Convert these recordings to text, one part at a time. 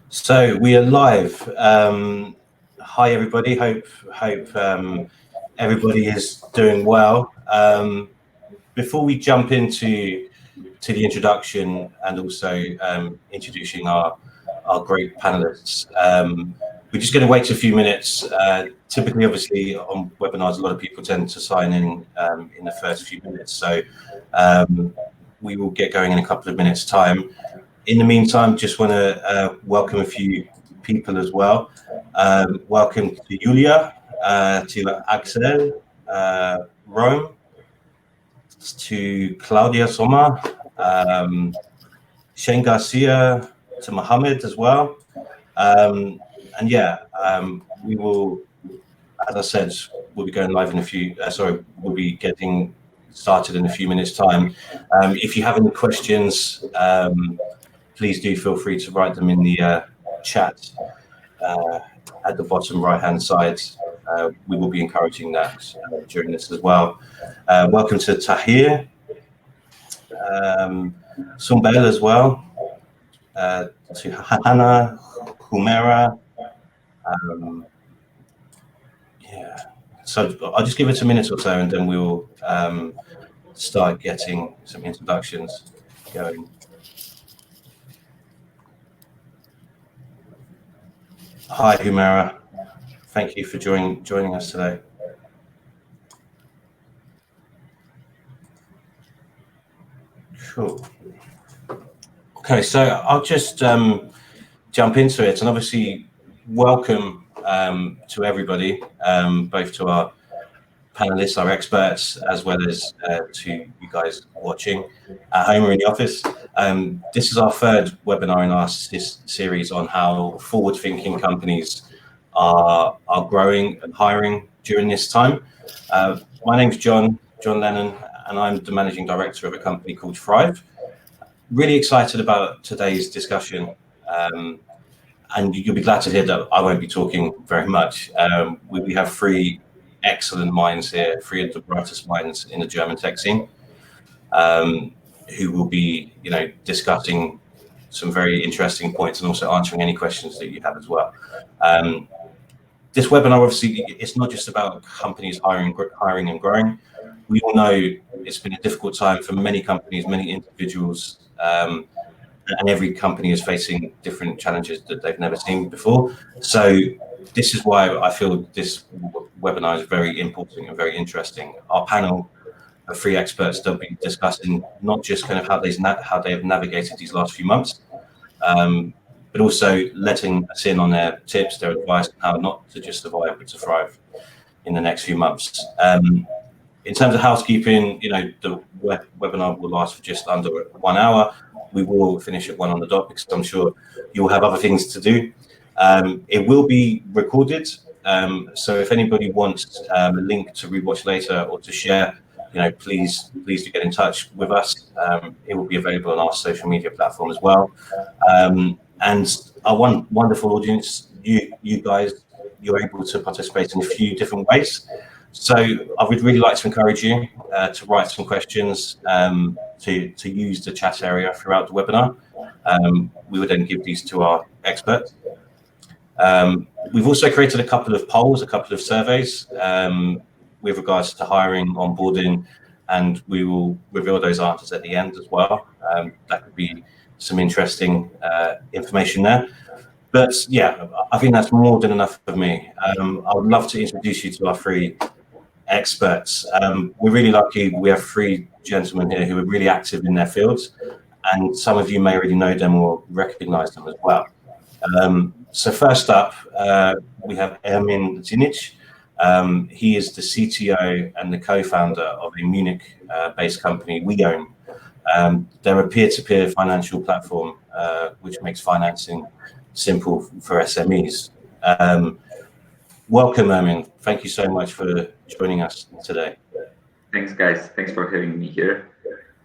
So we are live. Hi everybody. Hope everybody is doing well. Before we jump into the introduction and also introducing our great panelists, we're just going to wait a few minutes. Typically, obviously, on webinars, a lot of people tend to sign in the first few minutes. So we will get going in a couple of minutes' time. In the meantime, just want to welcome a few people as well. Welcome to Julia, to Axel, Rome, to Claudia Sommer, Shane Garcia, to Mohammed as well. And yeah, we will, as I said, we'll be going live in a few, we'll be getting started in a few minutes' time. If you have any questions, please do feel free to write them in the chat at the bottom right-hand side. We will be encouraging that during this as well. Welcome to Tahir, Sumbel as well, to Hannah, Humera. Yeah, so I'll just give it a minute or so and then we will start getting some introductions going. Hi, Humera. Thank you for joining us today. Cool. Okay, so I'll just jump into it, and obviously welcome to everybody, both to our panelists, our experts, as well as to you guys watching at home or in the office. This is our third webinar in our series on how forward-thinking companies are growing and hiring during this time. My name's John Lennon, and I'm the managing director of a company called Thryve. Really excited about today's discussion, and you'll be glad to hear that I won't be talking very much. We have three excellent minds here, three of the brightest minds in the German tech scene, who will be, discussing some very interesting points and also answering any questions that you have as well. This webinar, obviously, it's not just about companies hiring and growing. We all know it's been a difficult time for many companies, many individuals, and every company is facing different challenges that they've never seen before. So this is why I feel this webinar is very important and very interesting. Our panel of three experts, they'll be discussing not just kind of how they have navigated these last few months, but also letting us in on their tips, their advice on how not to just survive, but to thrive in the next few months. In terms of housekeeping, the webinar will last for just under 1 hour. We will finish at 1 on the dot because I'm sure you will have other things to do. It will be recorded, so if anybody wants a link to rewatch later or to share, please do get in touch with us. It will be available on our social media platform as well. And our wonderful audience, you guys, you're able to participate in a few different ways. So I would really like to encourage you to write some questions, to use the chat area throughout the webinar. We would then give these to our experts. We've also created a couple of polls, a couple of surveys with regards to hiring, onboarding, and we will reveal those answers at the end as well. That could be some interesting information there. But yeah, I think that's more than enough for me. I would love to introduce you to our three experts. We're really lucky. We have three gentlemen here who are really active in their fields, and some of you may already know them or recognize them as well. So first up, we have Ermin Zinic. He is the CTO and the co-founder of a Munich-based company, We Own. They're a peer-to-peer financial platform which makes financing simple for SMEs. Welcome, Ermin. Thank you so much for joining us today. Thanks, guys. Thanks for having me here.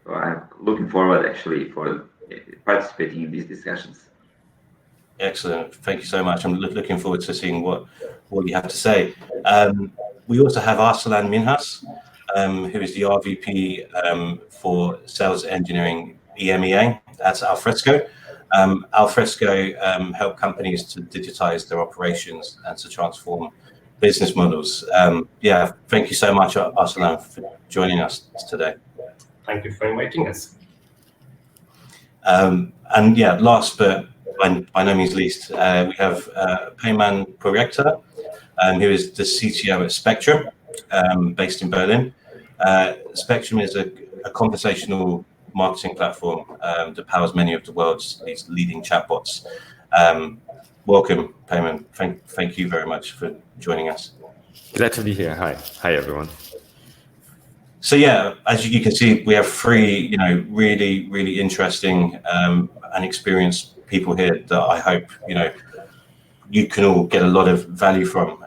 So I'm looking forward, actually, for participating in these discussions. Excellent. Thank you so much. I'm looking forward to seeing what you have to say. We also have Arslan Minhas, who is the RVP for Sales Engineering EMEA at Alfresco. Alfresco help companies to digitize their operations and to transform business models. Yeah, thank you so much, Arsalan, for joining us today. Thank you for inviting us. And yeah, last but by no means least, we have Peyman Prorekta, who is the CTO at Spectrum, based in Berlin. Spectrum is a conversational marketing platform that powers many of the world's leading chatbots. Welcome, Peyman. Thank you very much for joining us. Glad to be here. Hi everyone. So yeah, as you can see, we have three, really interesting and experienced people here that I hope, you can all get a lot of value from.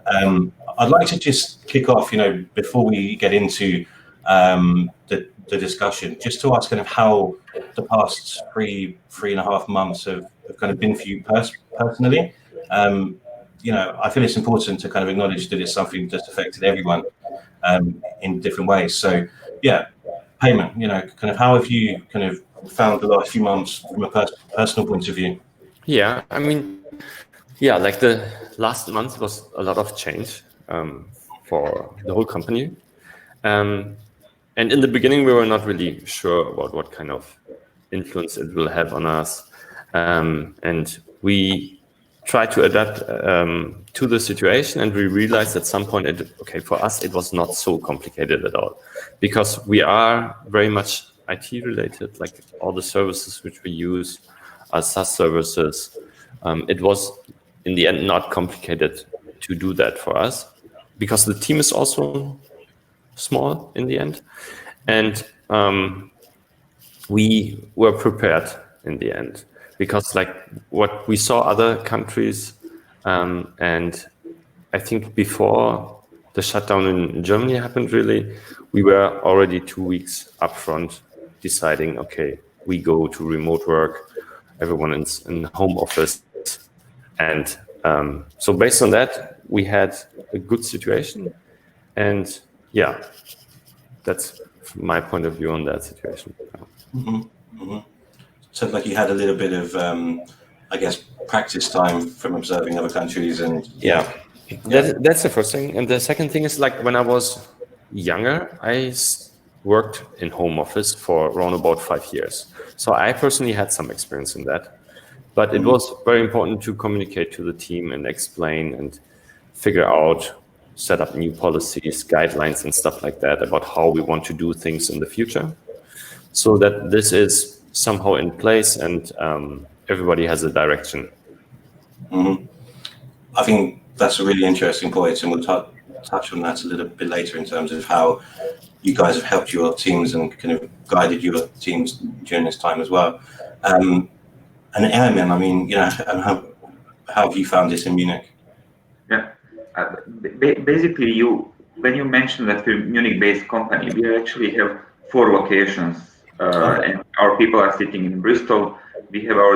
I'd like to just kick off, before we get into the discussion, just to ask kind of how the past three and a half months have kind of been for you personally. I feel it's important to kind of acknowledge that it's something that's affected everyone in different ways. So yeah, Peyman, kind of how have you kind of found the last few months from a personal point of view? Yeah, I mean, like the last month was a lot of change for the whole company. And in the beginning, we were not really sure about what kind of influence it will have on us. And we tried to adapt to the situation, and we realized at some point, for us, it was not so complicated at all, because we are very much IT related, like all the services which we use are SaaS services. It was, in the end, not complicated to do that for us, because the team is also small in the end. And we were prepared in the end, because like what we saw other countries, and I think before the shutdown in Germany happened, really, we were already 2 weeks upfront deciding, okay, we go to remote work, everyone is in home office. And so based on that, we had a good situation. And yeah, that's my point of view on that situation. Sounds like you had a little bit of, I guess, practice time from observing other countries, and that's the first thing. And the second thing is, like, when I was younger, I worked in home office for around about 5 years. So I personally had some experience in that, but it was very important to communicate to the team and explain and figure out, set up new policies, guidelines and stuff like that about how we want to do things in the future, so that this is somehow in place and everybody has a direction. I think that's a really interesting point, and we'll touch on that a little bit later in terms of how you guys have helped your teams and kind of guided your teams during this time as well. And Ermin, I mean, how have you found it in Munich? Yeah, basically, when you mentioned that we're a Munich-based company, we actually have 4 locations, and our people are sitting in Bristol. We have our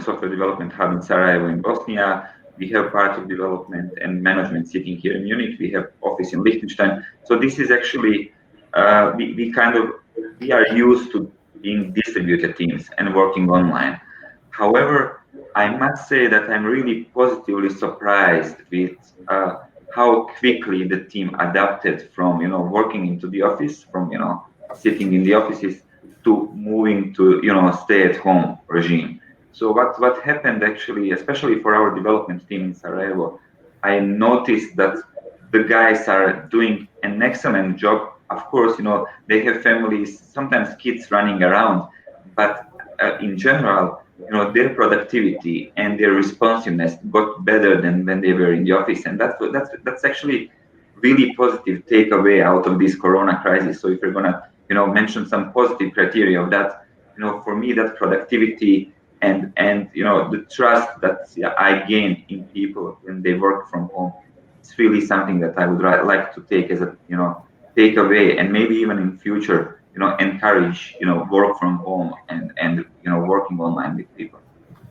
software development hub in Sarajevo in Bosnia. We have part of development and management sitting here in Munich. We have office in Liechtenstein. So this is actually, we are used to being distributed teams and working online. However, I must say that I'm really positively surprised with how quickly the team adapted from, working into the office, from, sitting in the offices, to moving to, stay-at-home regime. So what happened actually, especially for our development team in Sarajevo, I noticed that the guys are doing an excellent job. Of course, they have families, sometimes kids running around, but in general, their productivity and their responsiveness got better than when they were in the office, and that's actually really positive takeaway out of this Corona crisis. So if you're gonna, mention some positive criteria of that, for me, that productivity and the trust that I gain in people when they work from home, it's really something that I would like to take as a takeaway, and maybe even in future, encourage work from home and working online with people.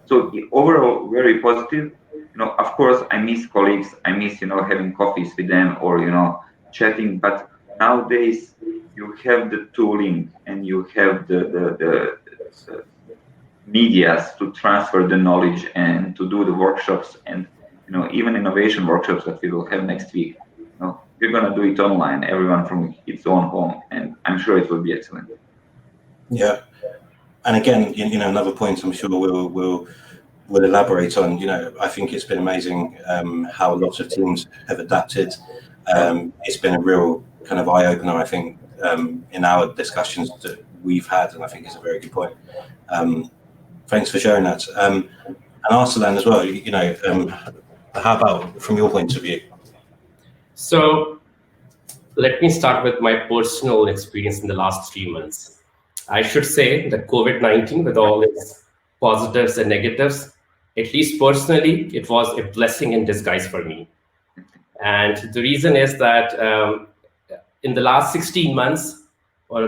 So overall, very positive. Of course, I miss colleagues. I miss having coffees with them or chatting. But nowadays, you have the tooling and you have the medias to transfer the knowledge and to do the workshops and even innovation workshops that we will have next week. We're gonna do it online, everyone from its own home, and I'm sure it will be excellent. Yeah, and again, another point I'm sure we'll elaborate on. I think it's been amazing how lots of teams have adapted. It's been a real kind of eye opener, I think, in our discussions that we've had, and I think it's a very good point. Thanks for sharing that. And Arslan as well. How about from your point of view? So let me start with my personal experience in the last 3 months. I should say that COVID-19, with all its positives and negatives, at least personally, it was a blessing in disguise for me. And the reason is that in the last 16 months, or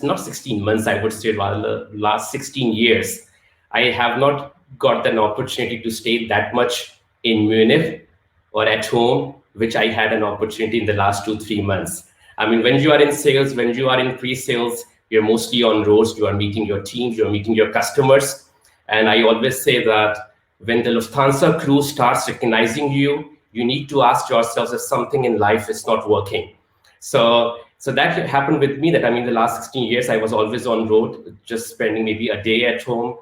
not 16 months, I would say rather the last 16 years, I have not got an opportunity to stay that much in Munich or at home, which I had an opportunity in the last 2-3 months. I mean, when you are in sales, when you are in pre-sales, you're mostly on roads, you are meeting your teams, you're meeting your customers. And I always say that when the Lufthansa crew starts recognizing you, you need to ask yourselves if something in life is not working. So that happened with me, that I mean, the last 16 years, I was always on road, just spending maybe a day at home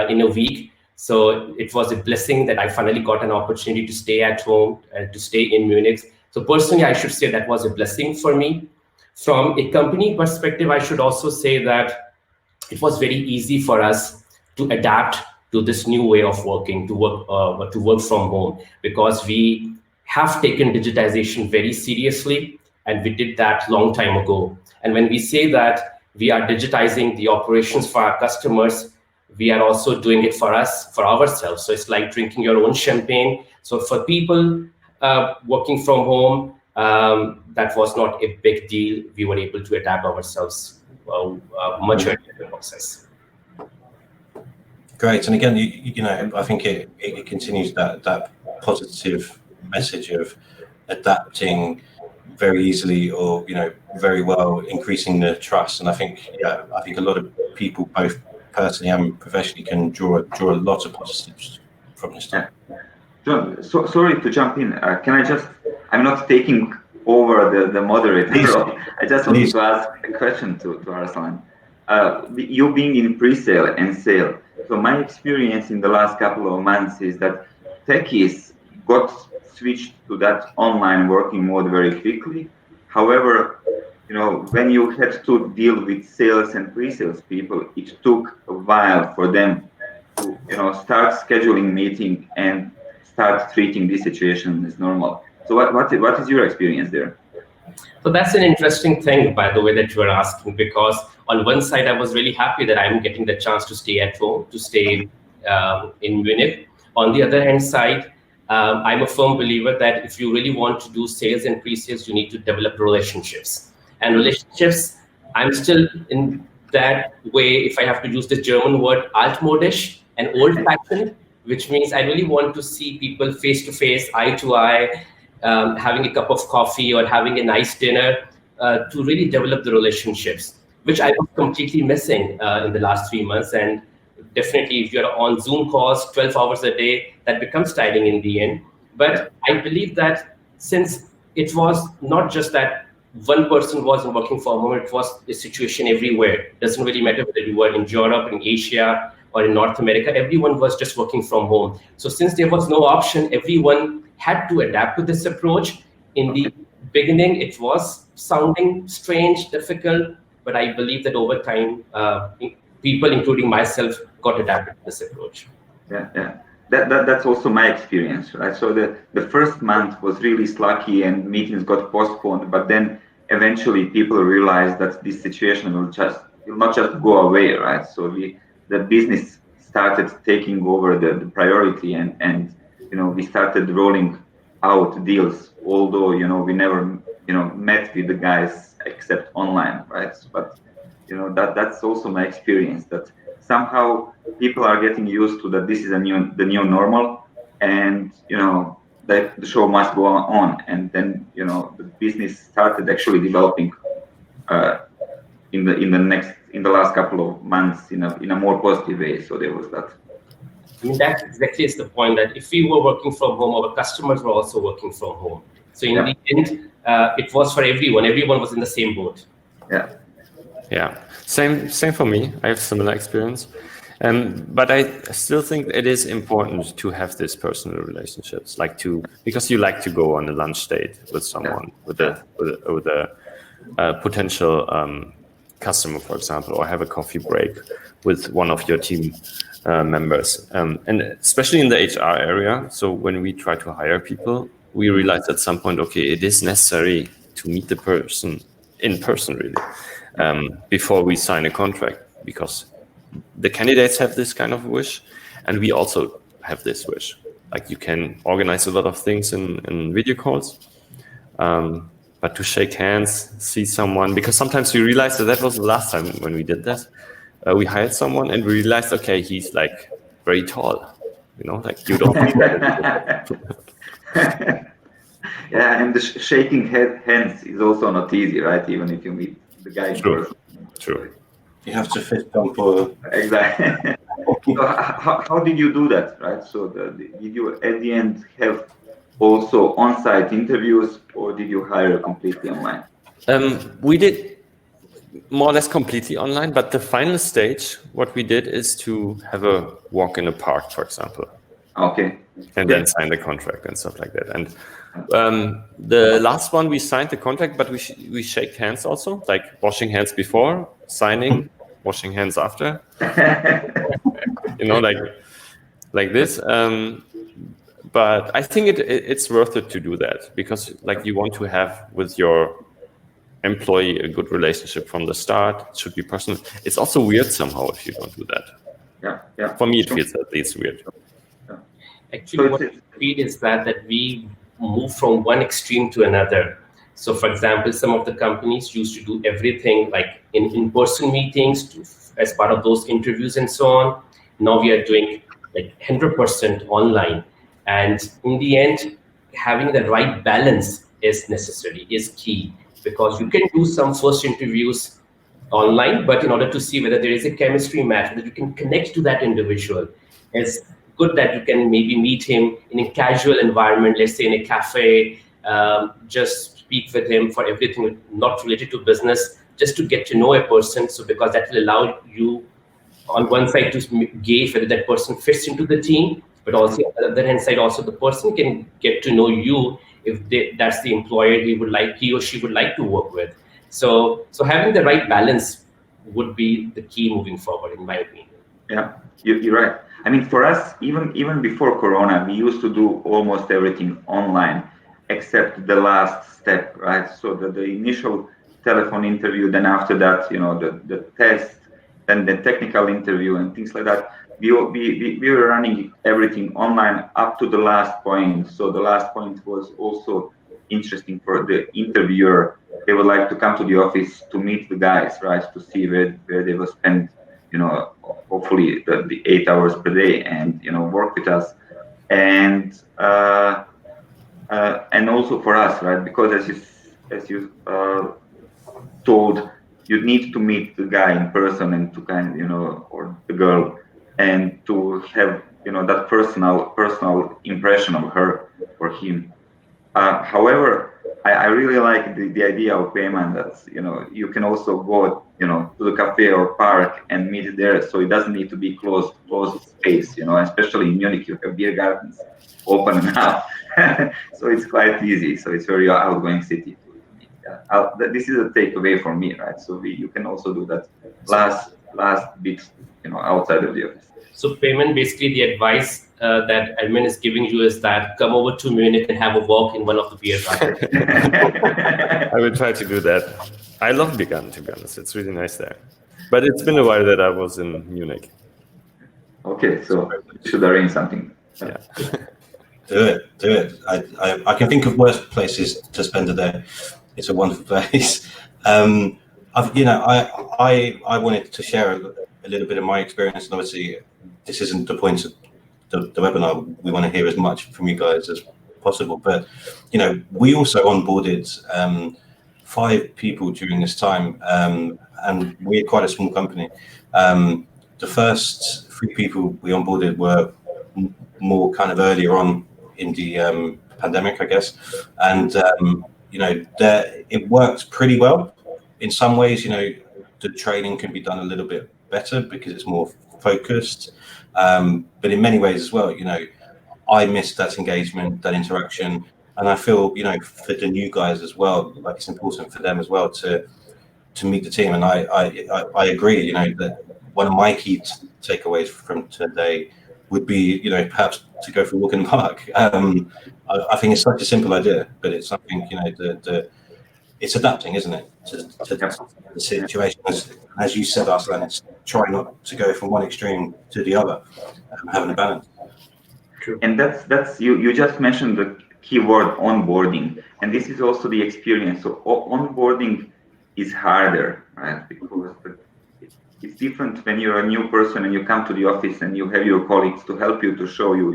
in a week. So it was a blessing that I finally got an opportunity to stay at home and to stay in Munich. So personally, I should say that was a blessing for me. From a company perspective, I should also say that it was very easy for us to adapt to this new way of working, to work from home, because we have taken digitization very seriously, and we did that long time ago. And when we say that we are digitizing the operations for our customers, we are also doing it for us, for ourselves. So it's like drinking your own champagne. So for people working from home, that was not a big deal. We were able to adapt ourselves much earlier in the process. Great, and again, I think it continues that positive message of adapting very easily or very well, increasing the trust. And I think a lot of people, both personally and professionally, can draw a lot of positives from this time. John, sorry to jump in. I'm not taking over the moderator. Please. I just wanted to ask a question to Arslan. You being in pre-sale and sale, so my experience in the last couple of months is that techies got switched to that online working mode very quickly. However, when you had to deal with sales and pre-sales people, it took a while for them to start scheduling meeting and start treating this situation as normal. So what is your experience there? So that's an interesting thing, by the way, that you are asking, because on one side, I was really happy that I'm getting the chance to stay at home, to stay in Munich. On the other hand side, I'm a firm believer that if you really want to do sales and pre-sales, you need to develop relationships. And relationships, I'm still in that way, if I have to use the German word, altmodisch and old-fashioned, which means I really want to see people face-to-face, eye-to-eye, having a cup of coffee or having a nice dinner to really develop the relationships, which I was completely missing in the last 3 months. And definitely, if you're on Zoom calls 12 hours a day, that becomes tiring in the end. But I believe that since it was not just that one person was working from home, it was a situation everywhere. It doesn't really matter whether you were in Europe, in Asia, or in North America, everyone was just working from home. So since there was no option, everyone had to adapt to this approach. In the beginning, it was sounding strange, difficult, but I believe that over time, people, including myself, got adapted to this approach. Yeah. That's also my experience, right? So the first month was really slucky and meetings got postponed, but then eventually people realized that this situation will not just go away, right? So the business started taking over the priority and we started rolling out deals, although we never met with the guys except online, right? But that's also my experience, that somehow people are getting used to that this is the new normal, and that the show must go on. And then the business started actually developing in the next in the last couple of months in a more positive way. So there was that. I mean, that exactly is the point, that if we were working from home, our customers were also working from home. So in the end, it was for everyone. Everyone was in the same boat. Yeah. Yeah, same for me. I have similar experience. But I still think it is important to have these personal relationships, because you like to go on a lunch date with someone, with a potential customer, for example, or have a coffee break with one of your team members, and especially in the HR area. So when we try to hire people, we realize at some point, okay, it is necessary to meet the person in person, really, before we sign a contract, because the candidates have this kind of wish, and we also have this wish. Like, you can organize a lot of things in video calls, but to shake hands, see someone, because sometimes we realize that was the last time when we did that. We hired someone and we realized, okay, he's like very tall, like you don't see that. Yeah, and the shaking hands is also not easy, right? Even if you meet the guy in person. True. You have to fist bump or... Exactly. So how did you do that, right? So did you at the end have also on-site interviews, or did you hire completely online? We did more or less completely online, but the final stage, what we did is to have a walk in a park, for example. Okay. And then sign the contract and stuff like that. And the last one, we signed the contract, but we shake hands also, like washing hands before, signing, washing hands after. Like this. But I think it's worth it to do that, because like you want to have with your employee a good relationship from the start. It should be personal. It's also weird somehow if you don't do that. Yeah. For me, it feels at least weird. Actually, what I feel is that we move from one extreme to another. So, for example, some of the companies used to do everything like in-person meetings as part of those interviews and so on. Now we are doing like 100% online. And in the end, having the right balance is necessary, is key, because you can do some first interviews online, but in order to see whether there is a chemistry match, that you can connect to that individual, it's good that you can maybe meet him in a casual environment, let's say in a cafe, just speak with him for everything not related to business, just to get to know a person. So because that will allow you on one side to gauge whether that person fits into the team, but also on the other hand side, also the person can get to know you if that's the employer he or she would like to work with. So having the right balance would be the key moving forward, in my opinion. Yeah, you're right. I mean, for us, even before Corona, we used to do almost everything online, except the last step, right? So the initial telephone interview, then after that, the test, then the technical interview and things like that. We were running everything online up to the last point. So the last point was also interesting for the interviewer. They would like to come to the office to meet the guys, right? To see where they will spend, hopefully the 8 hours per day, and work with us, and also for us, right? Because as you told, you need to meet the guy in person and to or the girl, and to have that personal impression of her or him. However, I really like the idea of payment that you can also go to the cafe or park and meet there, so it doesn't need to be closed space. Especially in Munich, you have beer gardens open enough, so it's quite easy. So it's very outgoing city to meet. This is a takeaway for me, right? So you can also do that last bit outside of the office. So payment, basically the advice that admin is giving you is that come over to Munich and have a walk in one of the beer gardens. I will try to do that. I love beer garden, to be honest. It's really nice there. But it's been a while that I was in Munich. Okay, so you should arrange something. Yeah. Do it. I can think of worse places to spend a day. It's a wonderful place. I wanted to share a little bit of my experience, and obviously this isn't the point of the webinar. We want to hear as much from you guys as possible, but we also onboarded 5 people during this time, and we're quite a small company. The first 3 people we onboarded were more kind of earlier on in the pandemic, I guess, and it worked pretty well. In some ways, the training can be done a little bit better because it's more focused, but in many ways as well, I missed that engagement, that interaction, and I feel for the new guys as well, like it's important for them as well to meet the team. And I agree, that one of my key takeaways from today would be perhaps to go for a walk in the park. I think it's such a simple idea, but it's something it's adapting, isn't it, to the situation. As you said, Arslan, it's trying not to go from one extreme to the other, having a balance. True. And that's you just mentioned the keyword onboarding, and this is also the experience. So onboarding is harder, right? Because it's different when you're a new person and you come to the office and you have your colleagues to help you, to show you.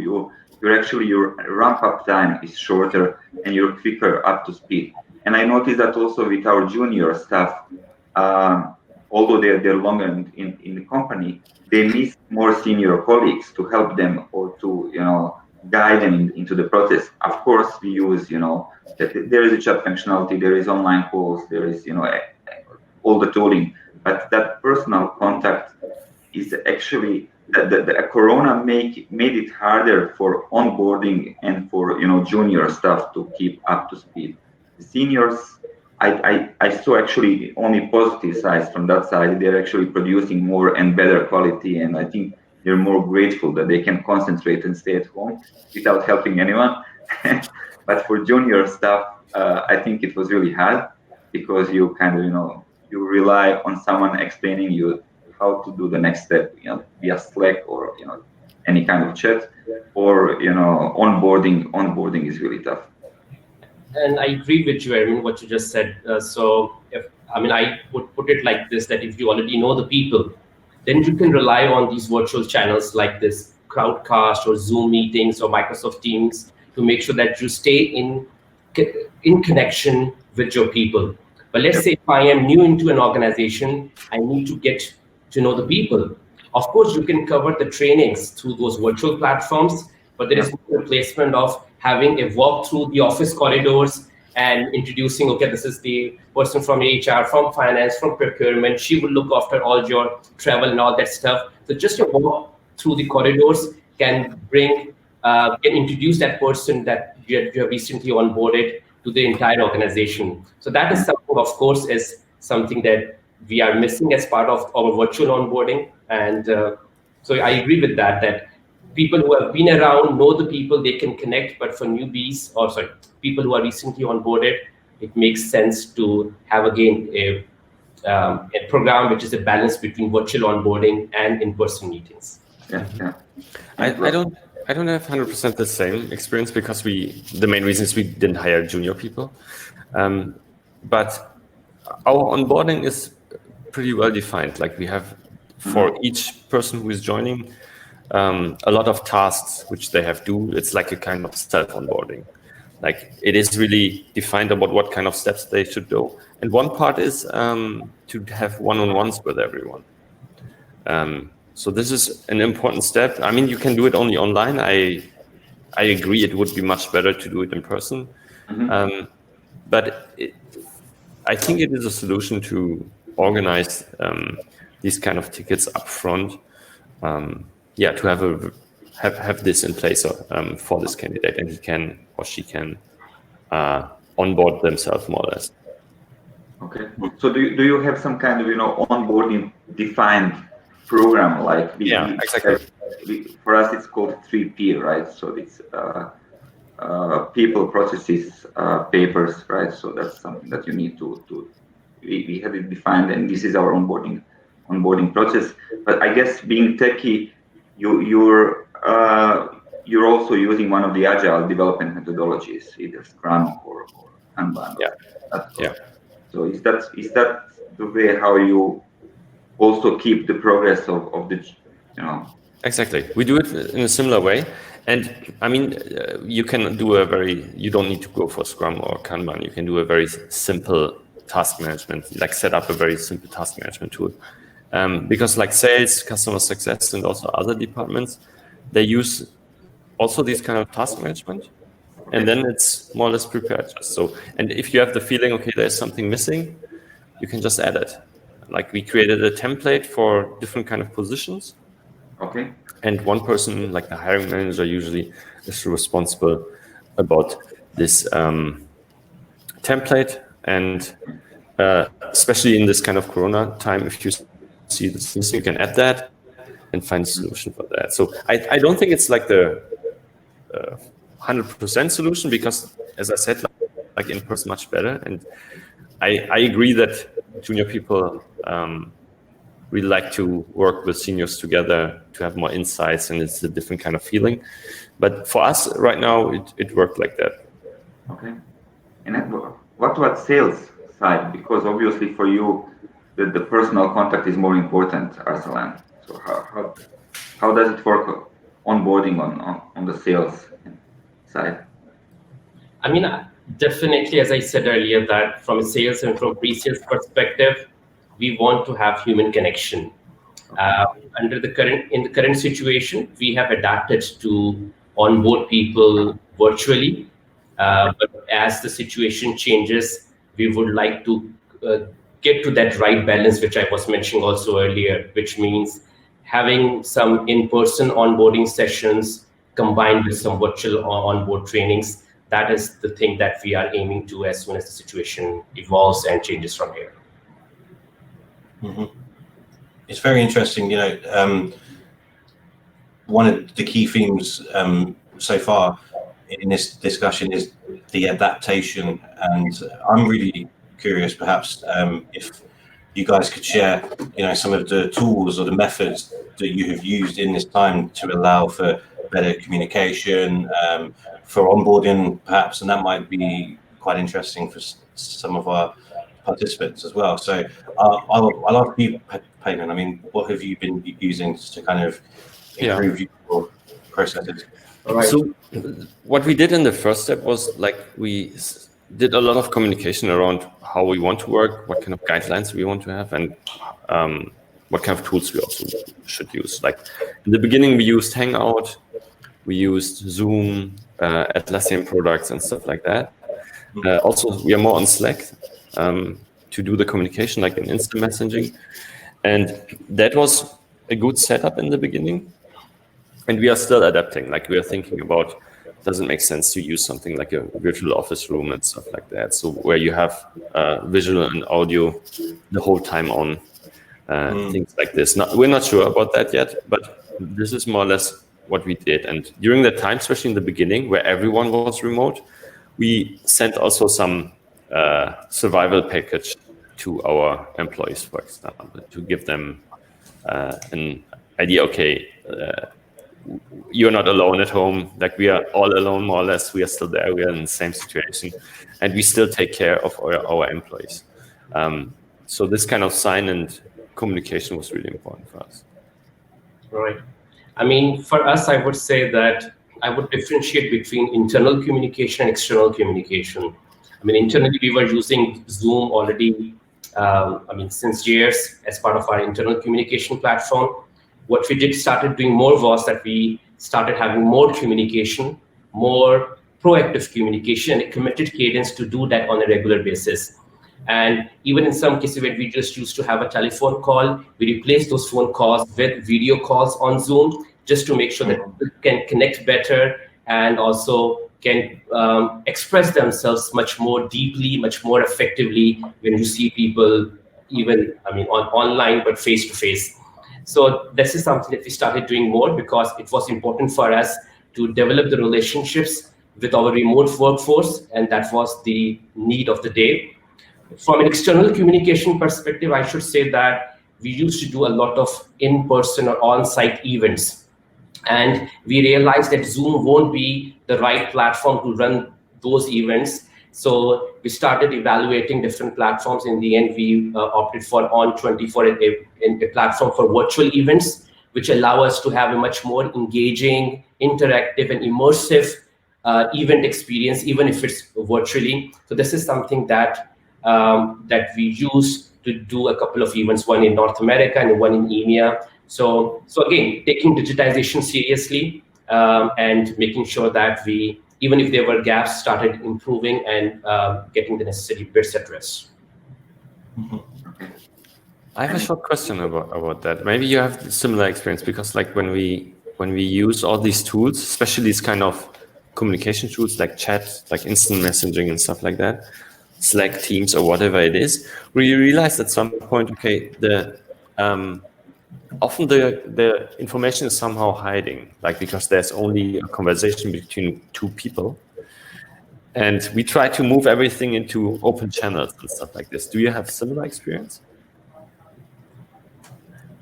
Your ramp up time is shorter and you're quicker up to speed. And I noticed that also with our junior staff, although they're longer in the company, they miss more senior colleagues to help them or to guide them into the process. Of course, we use there is a chat functionality, there is online calls, there is all the tooling, but that personal contact is actually the Corona made it harder for onboarding and for junior staff to keep up to speed. The seniors, I saw actually only positive sides from that side. They're actually producing more and better quality, and I think they're more grateful that they can concentrate and stay at home without helping anyone. But for junior staff, I think it was really hard because you kind of you rely on someone explaining you how to do the next step, via Slack or any kind of chat, or onboarding is really tough. And I agree with you, Ermin, what you just said. I would put it like this, that if you already know the people, then you can rely on these virtual channels like this Crowdcast or Zoom meetings or Microsoft Teams to make sure that you stay in connection with your people. But let's say if I am new into an organization, I need to get to know the people. Of course, you can cover the trainings through those virtual platforms, but there is no replacement of having a walk through the office corridors and introducing, okay, this is the person from HR, from finance, from procurement. She will look after all your travel and all that stuff. So just a walk through the corridors can introduce that person that you have recently onboarded to the entire organization. So that is something, of course, is something that we are missing as part of our virtual onboarding. And so I agree with that people who have been around know the people, they can connect, but for newbies, people who are recently onboarded, it makes sense to have again a program which is a balance between virtual onboarding and in-person meetings. I don't have 100% the same experience because the main reason is we didn't hire junior people, but our onboarding is pretty well defined. Like we have for each person who is joining a lot of tasks which they have to do. It's like a kind of self-onboarding. Like it is really defined about what kind of steps they should do. And one part is to have one-on-ones with everyone. So this is an important step. I mean, you can do it only online. I agree it would be much better to do it in person. But I think it is a solution to organize these kind of tickets up front. To have this in place for this candidate, and he can or she can onboard themselves more or less. Okay. So do you have some kind of onboarding defined program like exactly. For us it's called 3P, right? So it's people, processes, papers, right? So that's something that you need to we have it defined, and this is our onboarding process. But I guess being techie, you're also using one of the agile development methodologies, either Scrum or Kanban. So is that the way how you also keep the progress of the Exactly. We do it in a similar way. And I mean, you can do you don't need to go for Scrum or Kanban. You can do a very simple task management, like set up a very simple task management tool. Because like sales, customer success, and also other departments, they use also these kind of task management, and then it's more or less prepared. So, and if you have the feeling, okay, there's something missing, you can just add it. Like we created a template for different kind of positions. Okay. And one person, like the hiring manager, usually is responsible about this template. And especially in this kind of Corona time, if you see this, you can add that and find a solution for that. So I don't think it's like the 100% solution, because, as I said, like in person much better. And I agree that junior people really like to work with seniors together to have more insights, and it's a different kind of feeling. But for us right now, it worked like that. Okay. And what about sales side? Because obviously for you, the personal contact is more important, Arsalan. So how does it work onboarding on the sales side? I mean, definitely, as I said earlier, that from a sales and from pre-sales perspective, we want to have human connection. In the current situation, we have adapted to onboard people virtually. But as the situation changes, we would like to get to that right balance, which I was mentioning also earlier, which means having some in-person onboarding sessions combined with some virtual onboard trainings. That is the thing that we are aiming to as soon as the situation evolves and changes from here. Mm-hmm. It's very interesting. You know, one of the key themes so far in this discussion is the adaptation, and I'm really curious, perhaps, if you guys could share, you know, some of the tools or the methods that you have used in this time to allow for better communication, for onboarding, perhaps, and that might be quite interesting for some of our participants as well. So I'll ask you, Payman, I mean, what have you been using to kind of improve your processes? All right. So what we did in the first step was, like, we did a lot of communication around how we want to work, what kind of guidelines we want to have, and what kind of tools we also should use. Like in the beginning, we used Hangout, we used Zoom, Atlassian products and stuff like that. Also, we are more on Slack to do the communication, like in instant messaging. And that was a good setup in the beginning. And we are still adapting. Like, we are thinking about, does it make sense to use something like a virtual office room and stuff like that? So where you have visual and audio the whole time on, things like this. We're not sure about that yet, but this is more or less what we did. And during that time, especially in the beginning, where everyone was remote, we sent also some survival package to our employees, for example, to give them an idea, okay, you're not alone at home. Like, we are all alone, more or less. We are still there. We are in the same situation, and we still take care of our employees. So this kind of sign and communication was really important for us. Right. I mean, for us, I would say that I would differentiate between internal communication and external communication. I mean, internally, we were using Zoom already, since years as part of our internal communication platform. What we started doing more was that we started having more communication, more proactive communication, and a committed cadence to do that on a regular basis. And even in some cases where we just used to have a telephone call, we replaced those phone calls with video calls on Zoom, just to make sure that people can connect better and also can express themselves much more deeply, much more effectively when you see people, even, online, but face to face. So this is something that we started doing more because it was important for us to develop the relationships with our remote workforce, and that was the need of the day. From an external communication perspective, I should say that we used to do a lot of in-person or on-site events. And we realized that Zoom won't be the right platform to run those events. So we started evaluating different platforms. In the end, we opted for On24, a platform for virtual events, which allow us to have a much more engaging, interactive, and immersive event experience, even if it's virtually. So this is something that that we use to do a couple of events, one in North America and one in EMEA. So again, taking digitization seriously and making sure that we, even if there were gaps, started improving and getting the necessary bits addressed. I have a short question about that. Maybe you have similar experience, because like when we use all these tools, especially these kind of communication tools like chat, like instant messaging and stuff like that, Slack, Teams, or whatever it is, we realized at some point, okay, often the information is somehow hiding, like because there's only a conversation between two people. And we try to move everything into open channels and stuff like this. Do you have similar experience?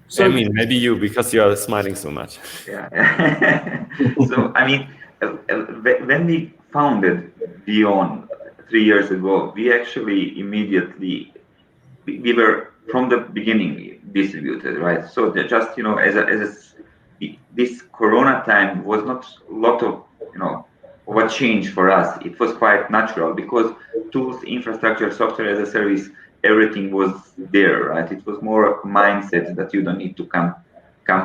So, I mean, maybe you, because you are smiling so much. Yeah. So, I mean, when we founded Beyond 3 years ago, we actually immediately, we were from the beginning distributed, right? So just, you know, this Corona time was not a lot of, you know, what changed for us. It was quite natural because tools, infrastructure, software as a service, everything was there, right? It was more a mindset that you don't need to come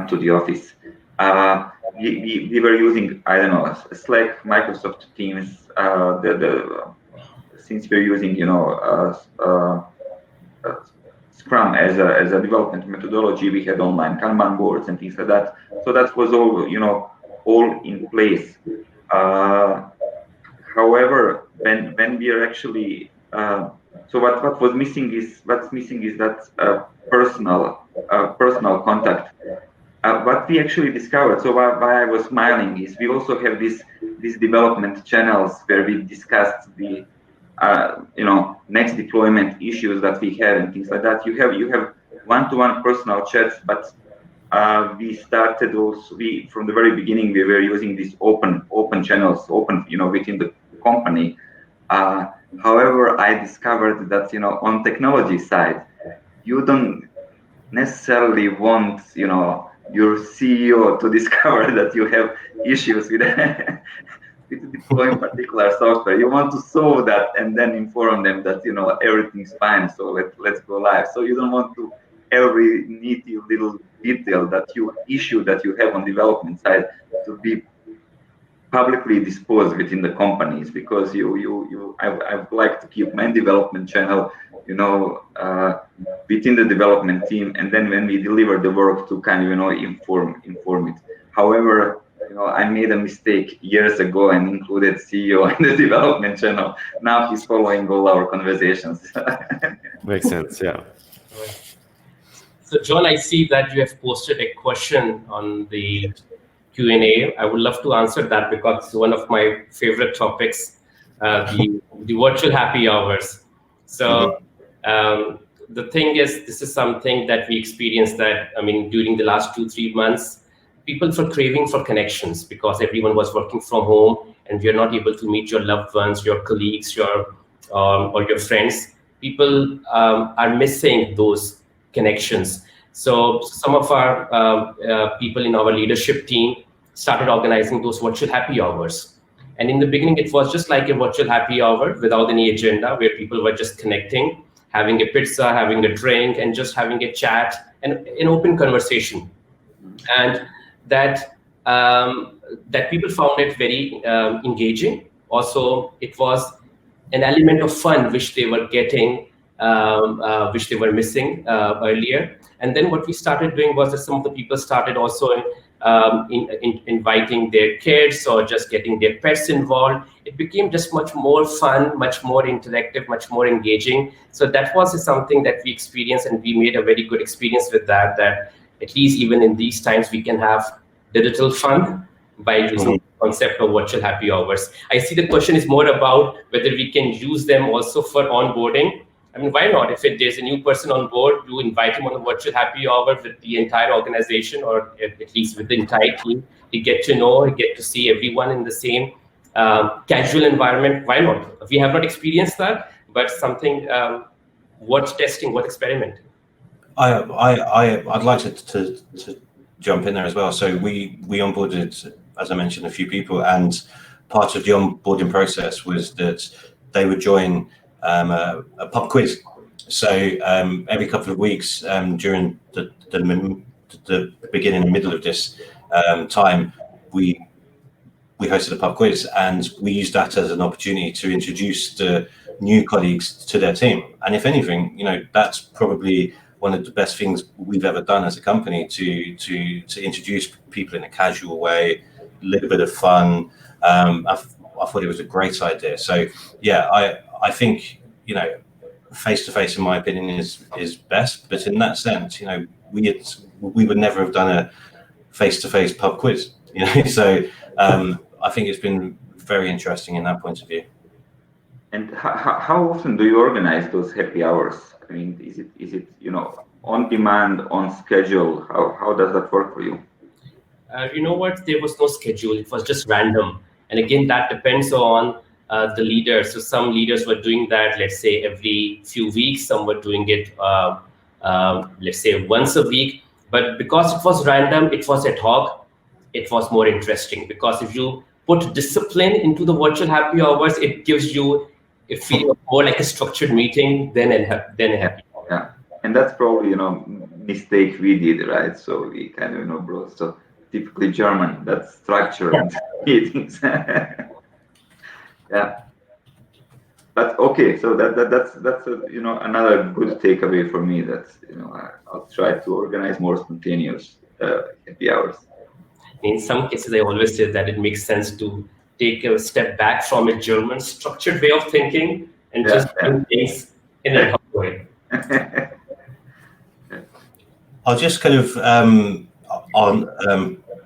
to the office. We were using, I don't know, Slack, Microsoft Teams. Since we're using, you know, Scrum as a development methodology, we had online Kanban boards and things like that. So that was all, you know, all in place. However, when we are actually so what was missing is that personal contact. What we actually discovered, so why I was smiling, is we also have these development channels where we discussed the you know, next deployment issues that we have and things like that. You have one-to-one personal chats, but we started also, from the very beginning we were using these open channels, you know, within the company. However, I discovered that, you know, on technology side, you don't necessarily want, you know, your CEO to discover that you have issues with deploying particular software. You want to solve that and then inform them that, you know, everything's fine, so let's go live. So you don't want to every nitty little detail that you have on development side to be publicly disposed within the companies, because I like to keep my development channel, you know, within the development team, and then when we deliver the work to kind of, you know, inform it. However, you know, I made a mistake years ago and included CEO in the development channel. Now he's following all our conversations. Makes sense, yeah. So John, I see that you have posted a question on the Q&A. I would love to answer that because it's one of my favorite topics, the virtual happy hours. So the thing is, this is something that we experienced that, I mean, during the last 2-3 months, people were craving for connections because everyone was working from home and you're not able to meet your loved ones, your colleagues, or your friends. People are missing those connections. So some of our people in our leadership team started organizing those virtual happy hours. And in the beginning, it was just like a virtual happy hour without any agenda, where people were just connecting, having a pizza, having a drink, and just having a chat and an open conversation. And that people found it very engaging. Also, it was an element of fun which they were getting, which they were missing earlier. And then what we started doing was that some of the people started also inviting their kids or just getting their pets involved. It became just much more fun, much more interactive, much more engaging. So that was something that we experienced, and we made a very good experience with that, that at least even in these times, we can have digital fun by using the concept of virtual happy hours. I see the question is more about whether we can use them also for onboarding. I mean, why not? If there's a new person on board, you invite him on a virtual happy hour with the entire organization, or at least with the entire team, to get to know, get to see everyone in the same casual environment. Why not? We have not experienced that, but something worth testing, worth experimenting. I'd like to jump in there as well. So we onboarded, as I mentioned, a few people, and part of the onboarding process was that they would join a pub quiz. So every couple of weeks during the beginning and middle of this time, we hosted a pub quiz, and we used that as an opportunity to introduce the new colleagues to their team. And if anything, that's probably one of the best things we've ever done as a company, to introduce people in a casual way, a little bit of fun. I thought it was a great idea. So yeah, I think face to face, in my opinion, is best. But in that sense, we would never have done a face to face pub quiz. So I think it's been very interesting in that point of view. And how often do you organize those happy hours? I mean, is it on demand, on schedule? How does that work for you? You know what? There was no schedule. It was just random. And again, that depends on the leaders. So some leaders were doing that, let's say, every few weeks. Some were doing it, let's say, once a week. But because it was random, it was ad hoc, it was more interesting. Because if you put discipline into the virtual happy hours, it gives you a feeling more like a structured meeting than a happy hour. Yeah, and that's probably mistake we did, right? So we kind of brought so typically German, that structure and meetings. Yeah, but okay, so that's another good takeaway for me. That I'll try to organize more spontaneous happy hours. In some cases, I always say that it makes sense to take a step back from a German structured way of thinking and just do things in a humble way. I'll just kind of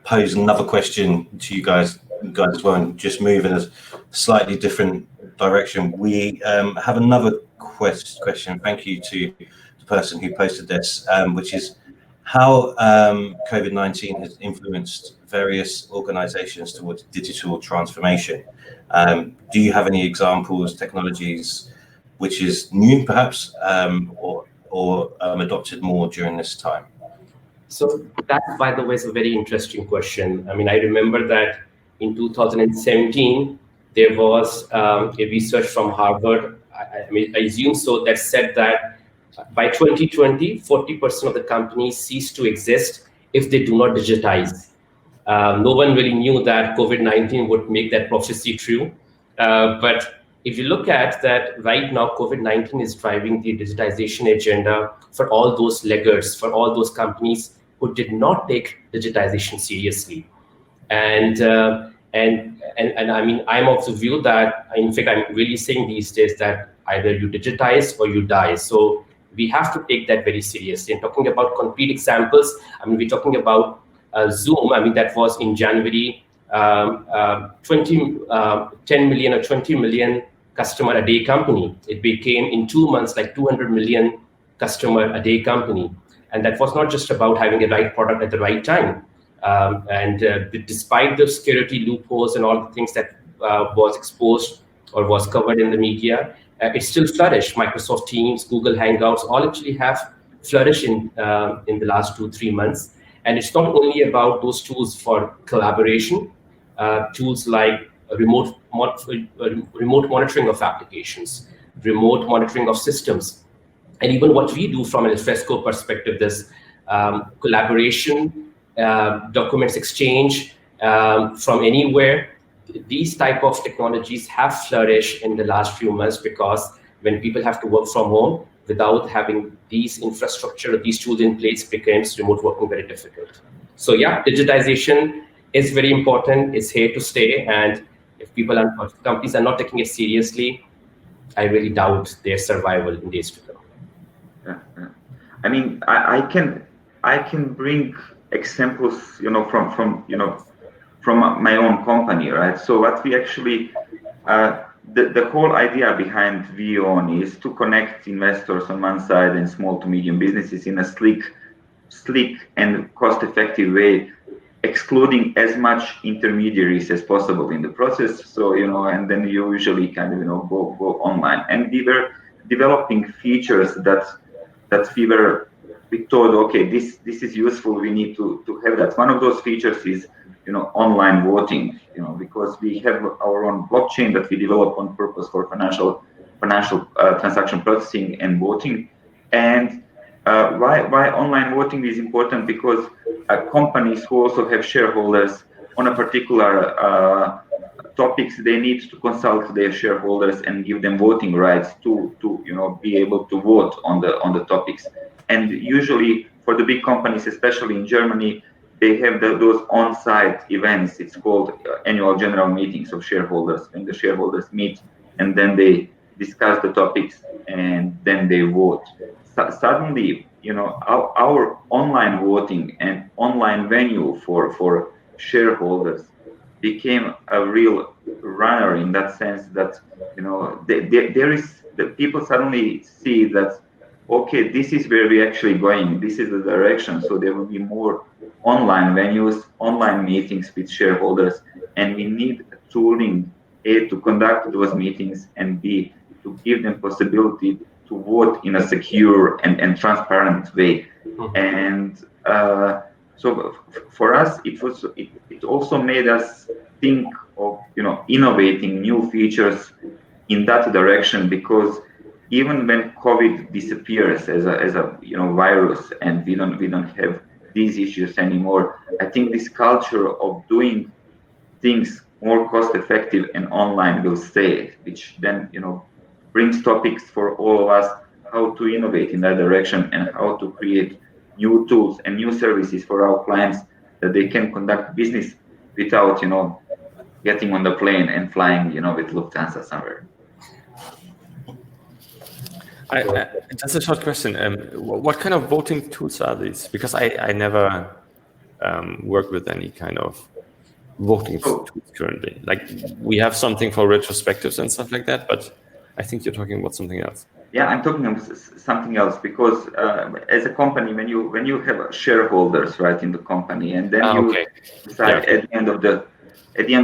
pose another question to you guys as well, and just move in a slightly different direction. We have another question. Thank you to the person who posted this, which is how COVID-19 has influenced various organizations towards digital transformation. Do you have any examples, technologies, which is new perhaps, or adopted more during this time? So that, by the way, is a very interesting question. I mean, I remember that in 2017, there was a research from Harvard, I assume so, that said that by 2020, 40% of the companies cease to exist if they do not digitize. No one really knew that COVID-19 would make that prophecy true. But if you look at that, right now, COVID-19 is driving the digitization agenda for all those laggards, for all those companies who did not take digitization seriously. And I mean, I'm of the view that, in fact, I'm really saying these days that either you digitize or you die. So we have to take that very seriously. And talking about concrete examples, I mean, we're talking about Zoom. I mean, that was in January, 10 million or 20 million customer a day company. It became in 2 months like 200 million customer a day company. And that was not just about having the right product at the right time. Despite the security loopholes and all the things that was exposed or was covered in the media, it still flourished. Microsoft Teams, Google Hangouts, all actually have flourished in the last 2-3 months. And it's not only about those tools for collaboration, tools like remote monitoring of applications, remote monitoring of systems, and even what we do from an Fresco perspective, this collaboration, documents exchange from anywhere. These type of technologies have flourished in the last few months, because when people have to work from home without having these infrastructure or these tools in place, becomes remote working very difficult. So yeah, digitization is very important. It's here to stay. And if companies are not taking it seriously, I really doubt their survival in days to come. Yeah. I mean, I can bring examples, from my own company, right? So what we actually, the whole idea behind VON is to connect investors on one side and small to medium businesses in a slick and cost-effective way, excluding as much intermediaries as possible in the process. So, and then you usually kind of, go online. And we were developing features that we thought, okay, this is useful. We need to have that. One of those features is, online voting, because we have our own blockchain that we develop on purpose for financial financial transaction processing and voting. And why online voting is important? Because companies who also have shareholders on a particular topics, they need to consult their shareholders and give them voting rights to be able to vote on the topics. And usually for the big companies, especially in Germany, they have those on-site events. It's called annual general meetings of shareholders, and the shareholders meet and then they discuss the topics and then they vote. Suddenly, our online voting and online venue for shareholders became a real runner, in that sense that there is the people suddenly see that, okay, this is where we're actually going, this is the direction. So there will be more online venues, online meetings with shareholders, and we need a tooling, A, to conduct those meetings, and B, to give them possibility to vote in a secure and transparent way. And so for us, it also made us think of innovating new features in that direction, because even when COVID disappears as a virus and we don't have these issues anymore, I think this culture of doing things more cost effective and online will stay, which then brings topics for all of us, how to innovate in that direction and how to create new tools and new services for our clients, that they can conduct business without getting on the plane and flying with Lufthansa somewhere. Just a short question. What kind of voting tools are these? Because I never work with any kind of voting tools currently. Like, we have something for retrospectives and stuff like that, but I think you're talking about something else. Yeah, I'm talking about something else, because as a company, when you have shareholders right in the company, and then you decide at the end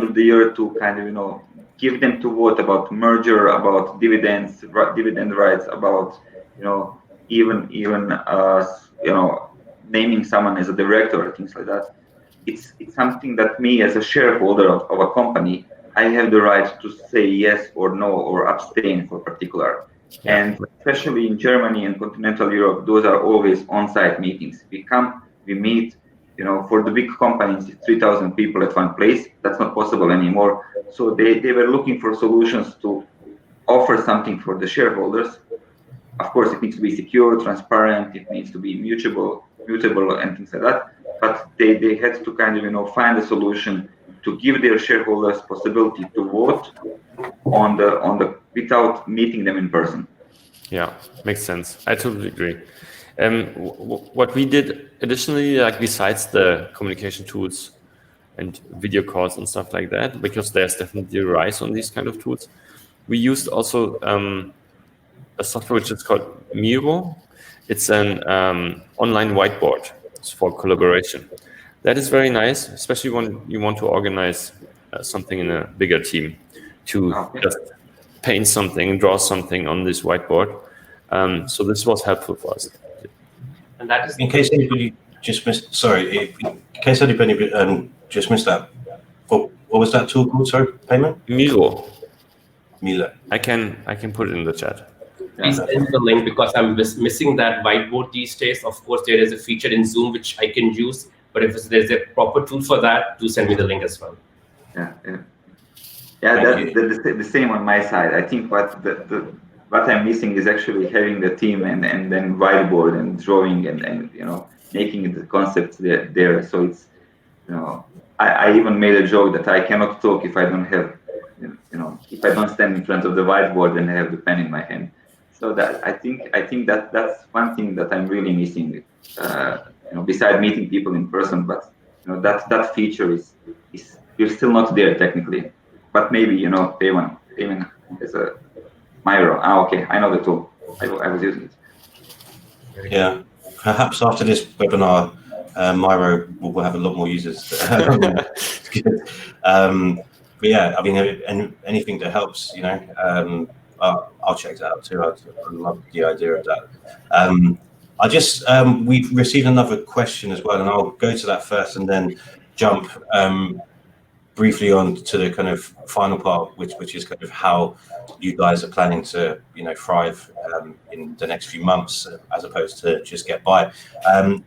of the year to kind of give them to vote about merger, about dividends, dividend rights, about even naming someone as a director, things like that. It's something that me as a shareholder of a company, I have the right to say yes or no or abstain for particular. Yeah. And especially in Germany and continental Europe, those are always on-site meetings. We come, we meet. For the big companies, 3,000 people at one place. That's not possible anymore. So they were looking for solutions to offer something for the shareholders. Of course, it needs to be secure, transparent. It needs to be mutable, and things like that. But they had to kind of find a solution to give their shareholders possibility to vote on the without meeting them in person. Yeah, makes sense. I totally agree. What we did additionally, like besides the communication tools and video calls and stuff like that, because there's definitely a rise on these kind of tools, we used also a software which is called Miro. It's an online whiteboard. It's for collaboration. That is very nice, especially when you want to organize something in a bigger team, to just paint something, draw something on this whiteboard. So this was helpful for us. And that is in case anybody just missed. Sorry, in case anybody just missed that. What was that tool called? Sorry, payment. Miro. I can put it in the chat. Please send the link, because I'm missing that whiteboard these days. Of course, there is a feature in Zoom which I can use, but if there's a proper tool for that, do send me the link as well. Yeah. That's the same on my side. I think what I'm missing is actually having the team and then whiteboard and drawing and making the concepts there. So it's I even made a joke that I cannot talk if I don't have if I don't stand in front of the whiteboard and I have the pen in my hand. So that I think that's one thing that I'm really missing. Beside meeting people in person, but that feature is still not there technically. But maybe payment is a Miro. Okay, I know the tool. I was using it. Yeah, perhaps after this webinar, Miro will have a lot more users. But yeah, I mean, anything that helps, I'll check that out too. I love the idea of that. We've received another question as well, and I'll go to that first and then jump briefly on to the kind of final part, which is kind of how you guys are planning to, thrive in the next few months, as opposed to just get by.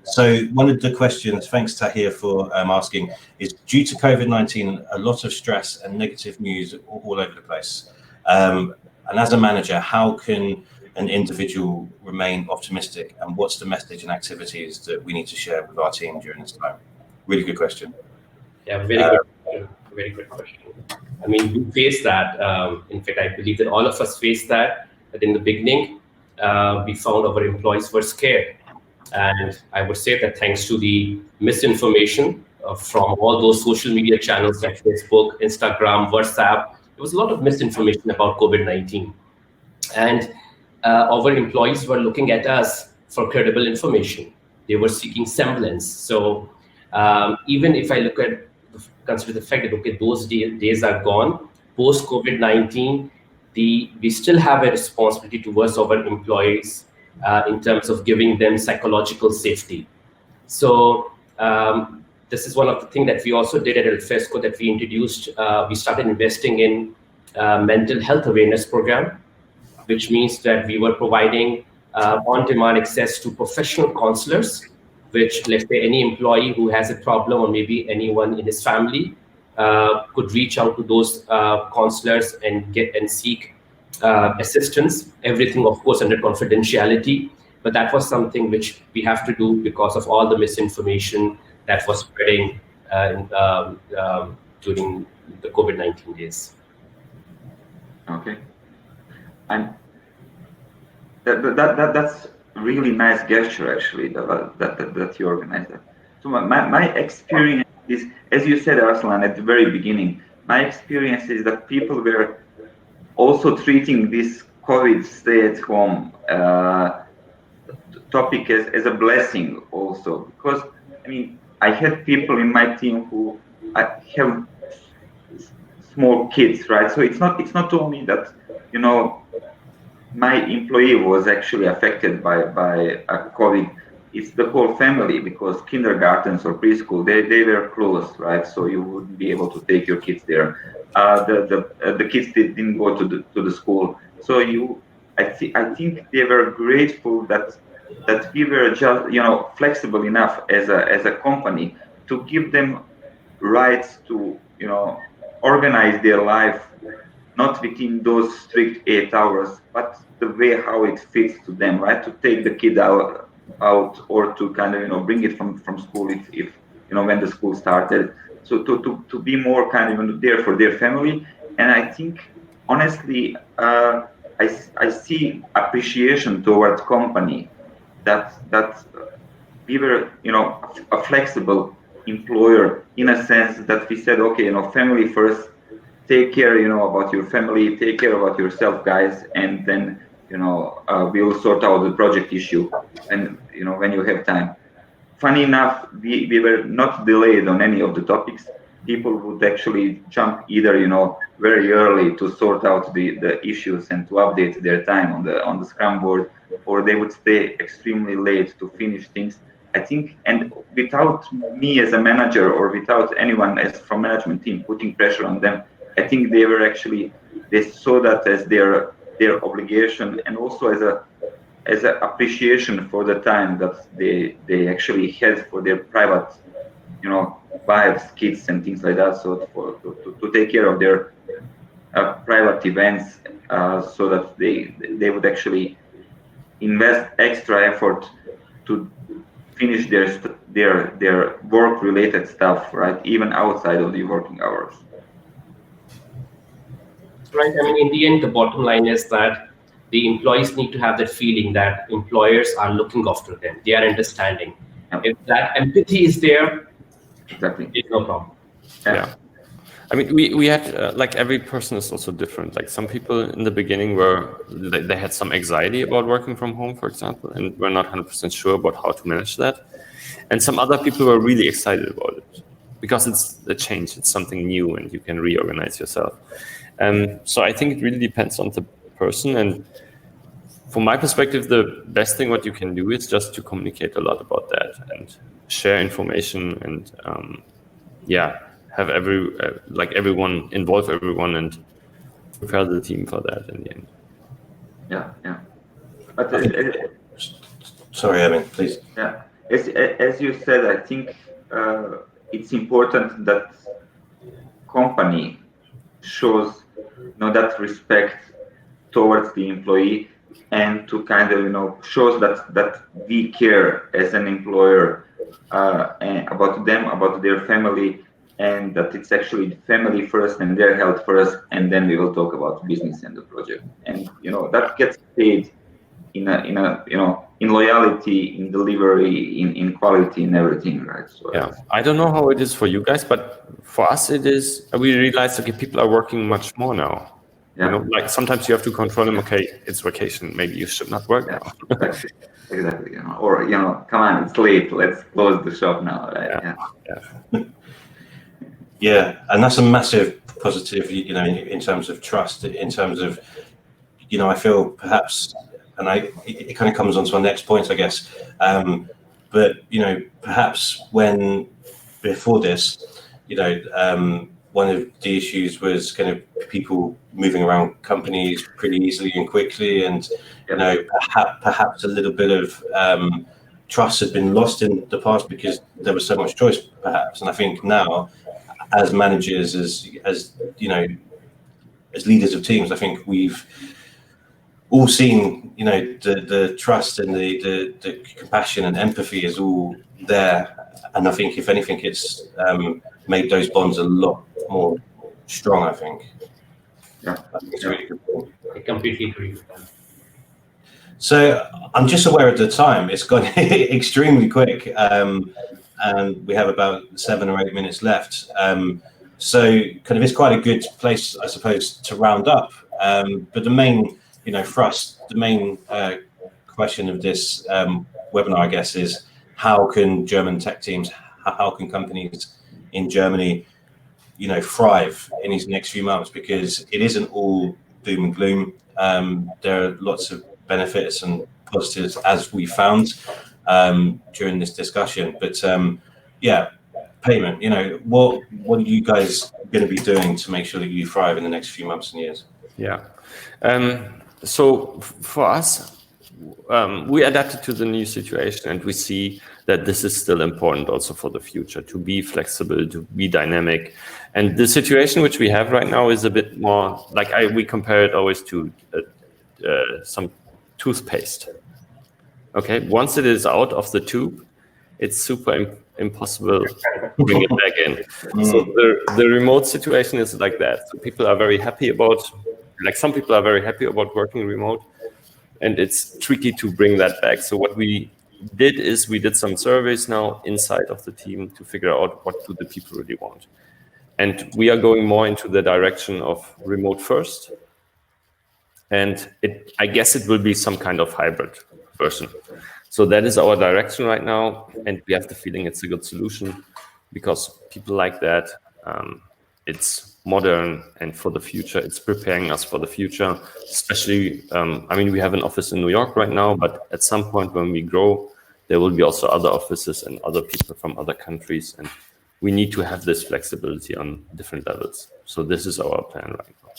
So one of the questions, thanks Tahir for asking, is due to COVID-19, a lot of stress and negative news all over the place. And as a manager, how can an individual remain optimistic, and what's the message and activities that we need to share with our team during this time? Really good question. Yeah, very good question. I mean, we face that. In fact, I believe that all of us face that. But in the beginning, we found our employees were scared. And I would say that thanks to the misinformation from all those social media channels like Facebook, Instagram, WhatsApp, there was a lot of misinformation about COVID-19. And our employees were looking at us for credible information. They were seeking semblance. So even if I consider the fact that, okay, those days are gone, post COVID-19, we still have a responsibility towards our employees in terms of giving them psychological safety. So this is one of the things that we also did at Alfresco, that we introduced. We started investing in mental health awareness program, which means that we were providing on-demand access to professional counselors, which, let's say, any employee who has a problem, or maybe anyone in his family, could reach out to those counselors and seek assistance. Everything, of course, under confidentiality. But that was something which we have to do because of all the misinformation that was spreading during the COVID-19 days. Okay. And that's really nice gesture, actually, that you organized that. So my experience is, as you said, Arslan, at the very beginning, my experience is that people were also treating this COVID stay-at-home topic as a blessing also, because I mean, I had people in my team who have small kids, right? So it's not only that, my employee was actually affected by COVID. It's the whole family, because kindergartens or preschool, they were closed, right? So you wouldn't be able to take your kids there. The kids didn't go to the school. So I think they were grateful that we were just flexible enough as a company to give them rights to organize their life, not within those strict 8 hours, but the way how it fits to them, right? To take the kid out or to kind of bring it from school if when the school started. So to be more kind of there for their family. And I think honestly, I see appreciation towards company that we were a flexible employer, in a sense that we said, okay, family first. Take care, about your family. Take care about yourself, guys, and then we'll sort out the project issue, and when you have time. Funny enough, we were not delayed on any of the topics. People would actually jump either very early to sort out the issues and to update their time on the Scrum board, or they would stay extremely late to finish things. I think, and without me as a manager or without anyone as from management team putting pressure on them, I think they saw that as their obligation, and also as a appreciation for the time that they actually had for their private, wives, kids, and things like that. So to take care of their private events, so that they would actually invest extra effort to finish their work-related stuff, right, even outside of the working hours. Right. I mean, in the end, the bottom line is that the employees need to have that feeling that employers are looking after them. They are understanding. Yeah. If that empathy is there, exactly, it's no problem. Yeah. I mean, we had, like, every person is also different. Like, some people in the beginning they had some anxiety about working from home, for example, and were not 100% sure about how to manage that. And some other people were really excited about it because it's a change, it's something new, and you can reorganize yourself. So I think it really depends on the person. And from my perspective, the best thing what you can do is just to communicate a lot about that and share information and have everyone involve everyone and prepare the team for that in the end. Yeah. But sorry, Emin, please. Yeah, as you said, I think it's important that company shows that respect towards the employee, and to kind of shows that we care as an employer and about them, about their family, and that it's actually family first and their health first, and then we will talk about business and the project. And that gets paid in loyalty, in delivery, in quality, in everything, right? So yeah, I don't know how it is for you guys, but for us it is. We realize people are working much more now. Yeah. Like sometimes you have to control them. Okay, it's vacation. Maybe you should not work now. Exactly. Or come on, it's late. Let's close the shop now. Right? Yeah, and that's a massive positive. In terms of trust, in terms of I feel perhaps, and it kind of comes on to our next point, I guess. But perhaps when before this, one of the issues was kind of people moving around companies pretty easily and quickly, and perhaps a little bit of trust had been lost in the past because there was so much choice, perhaps. And I think now, as managers, as leaders of teams, I think we've all seen, the trust and the compassion and empathy is all there. And I think, if anything, it's made those bonds a lot more strong, I think. Yeah. I think it's really good point. I completely agree with that. So I'm just aware of the time. It's gone extremely quick. And we have about 7 or 8 minutes left. So kind of it's quite a good place, I suppose, to round up. But the main, for us, the main question of this webinar, I guess, is how can German tech teams, how can companies in Germany, thrive in these next few months? Because it isn't all doom and gloom. There are lots of benefits and positives, as we found during this discussion. But payment, what are you guys going to be doing to make sure that you thrive in the next few months and years? Yeah. So for us, we adapted to the new situation, and we see that this is still important also for the future, to be flexible, to be dynamic. And the situation which we have right now is a bit more like we compare it always to some toothpaste. Okay, once it is out of the tube, it's super impossible to bring it back in. So the remote situation is like that. So people are very happy about, some people are very happy about working remote, and it's tricky to bring that back. So what we did is we did some surveys now inside of the team to figure out what do the people really want. And we are going more into the direction of remote first. And I guess it will be some kind of hybrid version. So that is our direction right now. And we have the feeling it's a good solution because people like that. It's modern, and for the future, it's preparing us for the future. Especially, we have an office in New York right now, but at some point when we grow, there will be also other offices and other people from other countries. And we need to have this flexibility on different levels. So this is our plan right now.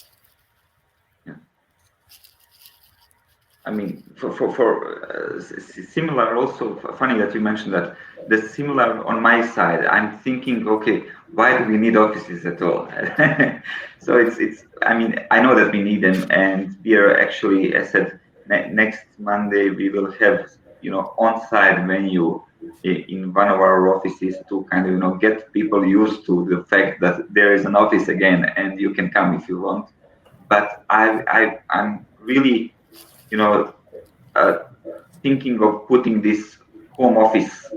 For similar, also funny that you mentioned that. The similar on my side, I'm thinking, okay, why do we need offices at all? So it's. I know that we need them, and we are actually, as I said, next Monday we will have on-site venue in one of our offices to kind of get people used to the fact that there is an office again, and you can come if you want. But I'm really thinking of putting this home office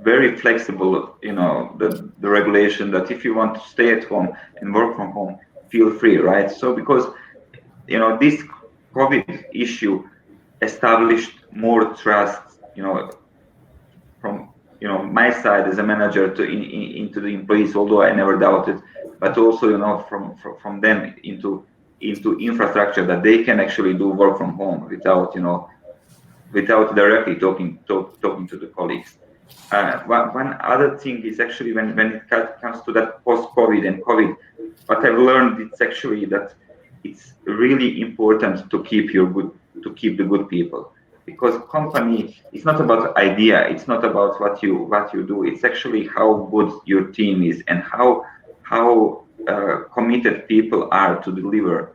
very flexible, the regulation that if you want to stay at home and work from home, feel free, right? So because this COVID issue established more trust, from my side as a manager into the employees, although I never doubted, but also from them into infrastructure that they can actually do work from home without directly talking to the colleagues. One other thing is actually when it comes to that post-COVID and COVID, what I've learned it's actually that it's really important to keep the good people, because company is not about idea, it's not about what you do, it's actually how good your team is and how committed people are to deliver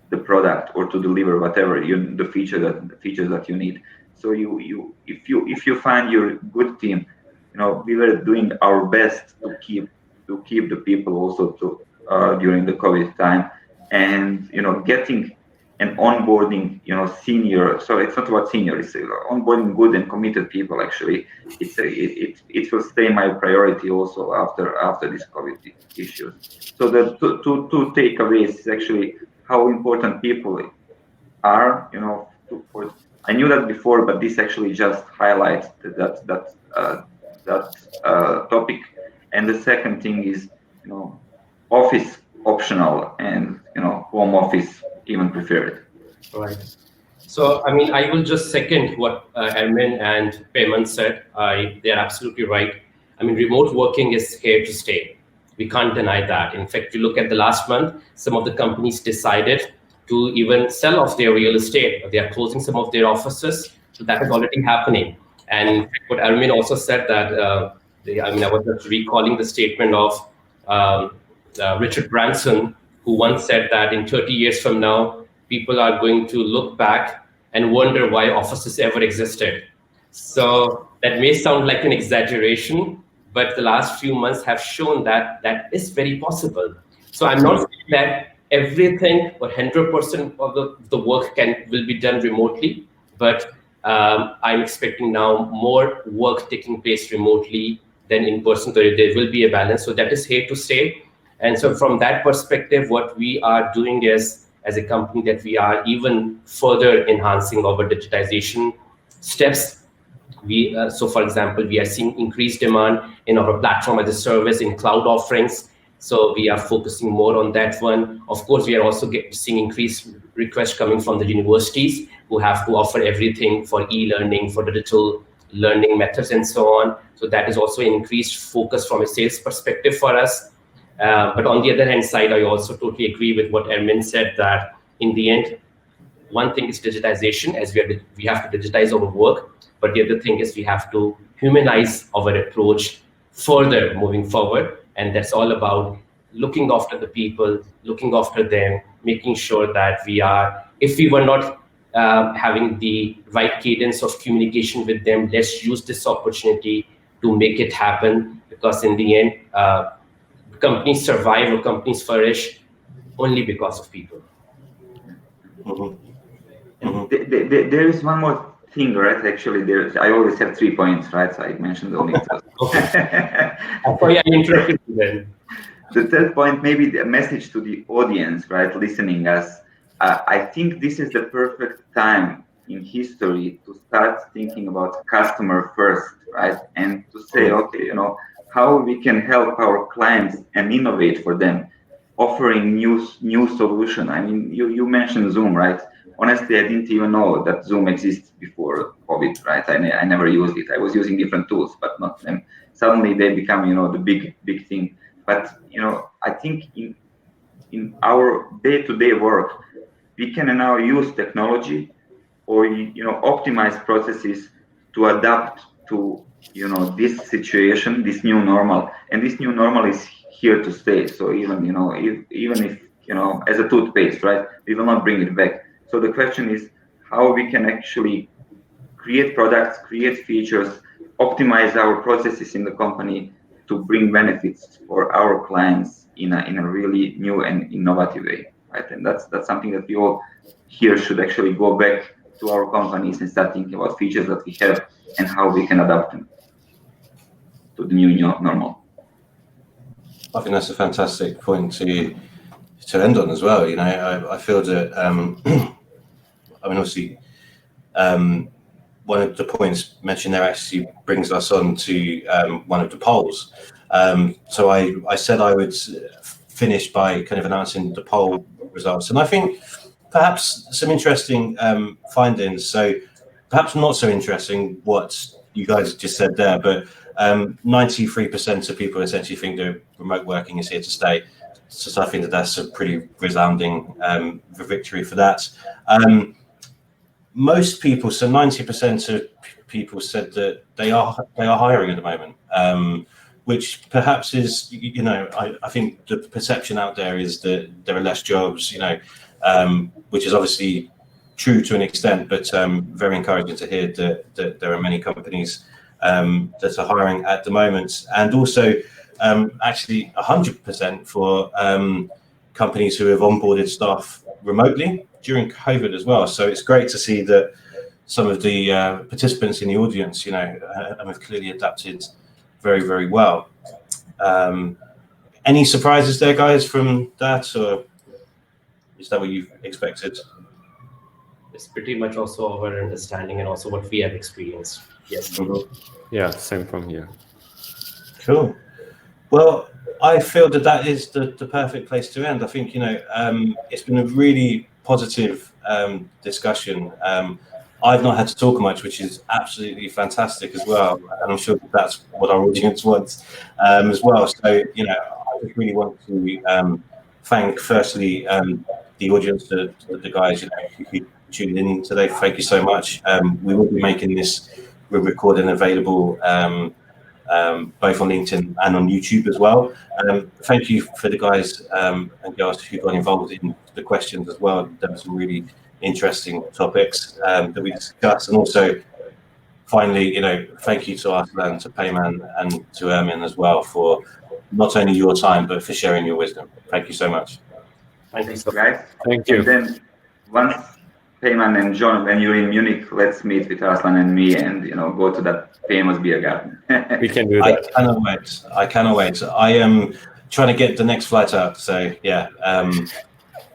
the product or to deliver whatever the features that you need. So if you find your good team, we were doing our best to keep the people also during the COVID time, and getting and onboarding senior. So it's not about senior, it's onboarding good and committed people. Actually, it will stay my priority also after this COVID issues. So the two takeaways is actually how important people are. I knew that before, but this actually just highlights that topic. And the second thing is, office optional, and home office even preferred. Right. So, I mean, I will just second what Ermin and Payman said. They're absolutely right. I mean, remote working is here to stay. We can't deny that. In fact, you look at the last month, some of the companies decided to even sell off their real estate. They are closing some of their offices. So that is already happening. And what Ermin also said that, I was just recalling the statement of Richard Branson, who once said that in 30 years from now, people are going to look back and wonder why offices ever existed. So that may sound like an exaggeration, but the last few months have shown that that is very possible. So I'm not saying that everything or 100% of the work will be done remotely, but I'm expecting now more work taking place remotely than in person. So there will be a balance. So that is here to stay. And so from that perspective, what we are doing is, as a company, that we are even further enhancing our digitization steps. So for example, we are seeing increased demand in our platform as a service in cloud offerings. So we are focusing more on that one. Of course, we are also seeing increased requests coming from the universities who have to offer everything for e-learning, for digital learning methods and so on. So that is also an increased focus from a sales perspective for us. But on the other hand side, I also totally agree with what Ermin said, that in the end, one thing is digitization, as we have to digitize our work, but the other thing is we have to humanize our approach further moving forward. And that's all about looking after the people, looking after them, making sure that if we were not having the right cadence of communication with them, let's use this opportunity to make it happen, because in the end, companies survive or companies flourish only because of people. There is one more thing, right? Actually, I always have 3 points, right? So I mentioned only two. Okay. I interrupted you then. The third point, maybe the message to the audience, right, listening us. I think this is the perfect time in history to start thinking about customer first, right? And to say, okay, how we can help our clients and innovate for them, offering new solution. I mean, you mentioned Zoom, right? Honestly, I didn't even know that Zoom exists before COVID, right? I never used it. I was using different tools, but not them. Suddenly they become, the big thing. But I think in our day-to-day work, we can now use technology or optimize processes to adapt to this situation, this new normal, and this new normal is here to stay. So even if as a toothpaste, right, we will not bring it back. So the question is how we can actually create products, create features, optimize our processes in the company to bring benefits for our clients in a really new and innovative way, right? And that's something that we all here should actually go back to our companies and start thinking about features that we have and how we can adapt them to the new normal. I think that's a fantastic point to end on as well. I feel that obviously one of the points mentioned there actually brings us on to one of the polls. So I said I would finish by kind of announcing the poll results, and I think perhaps some interesting findings. So perhaps not so interesting what you guys just said there, but 93% of people essentially think that remote working is here to stay. So I think that that's a pretty resounding victory for that. Most people, so 90% of people said that they are hiring at the moment, which perhaps is, I think the perception out there is that there are less jobs, which is obviously true to an extent, but very encouraging to hear that there are many companies that are hiring at the moment, and also actually 100% for companies who have onboarded staff remotely during COVID as well. So it's great to see that some of the participants in the audience, have clearly adapted very, very well. Any surprises there, guys, from that, or is that what you expected? It's pretty much also our understanding and also what we have experienced. Yes. Mm-hmm. Yeah, same from here. Cool. Well, I feel that is the perfect place to end. I think, it's been a really positive discussion. I've not had to talk much, which is absolutely fantastic as well. And I'm sure that's what our audience wants as well. So, I just really want to thank, firstly, the audience, the guys who tuned in today. Thank you so much. We will be making this recording available both on LinkedIn and on YouTube as well. Thank you for the guys and girls who got involved in the questions as well. There were some really interesting topics that we discussed. And also, finally, thank you to Arslan, to Payman, and to Ermin as well for not only your time, but for sharing your wisdom. Thank you so much. Thanks, guys. Thank you. And then once Payman and John, when you're in Munich, let's meet with Arslan and me and go to that famous beer garden. We can do that. I cannot wait. I am trying to get the next flight out. So yeah,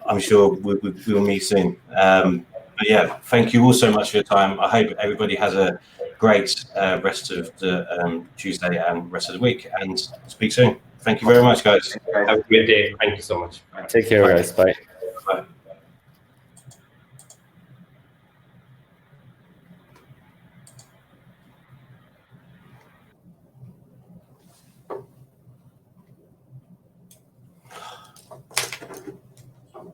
I'm sure we'll meet soon. But yeah, thank you all so much for your time. I hope everybody has a great rest of the Tuesday and rest of the week, and speak soon. Thank you very much, guys. Have a great day. Thank you so much. Take care, guys. Bye.